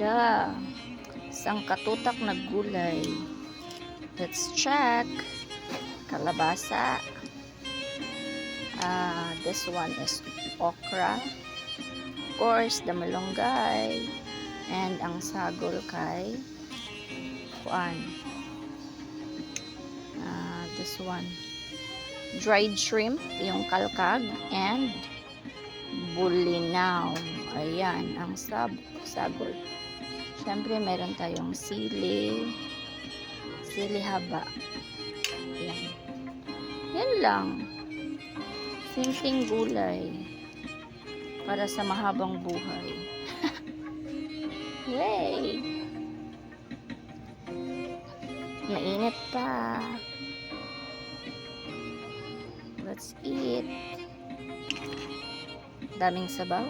La, isang katutak na gulay. Let's check. Kalabasa. This one is okra. Of course, the malunggay. And ang sagol kay kuan. This one. Dried shrimp, yung kalkag. And bulinaw. Ayan, ang sagol. Siyempre, meron tayong sili haba. Ayan. Yan lang. Simpleng gulay para sa mahabang buhay. Yay! Mainit pa. Let's eat. Daming sabaw.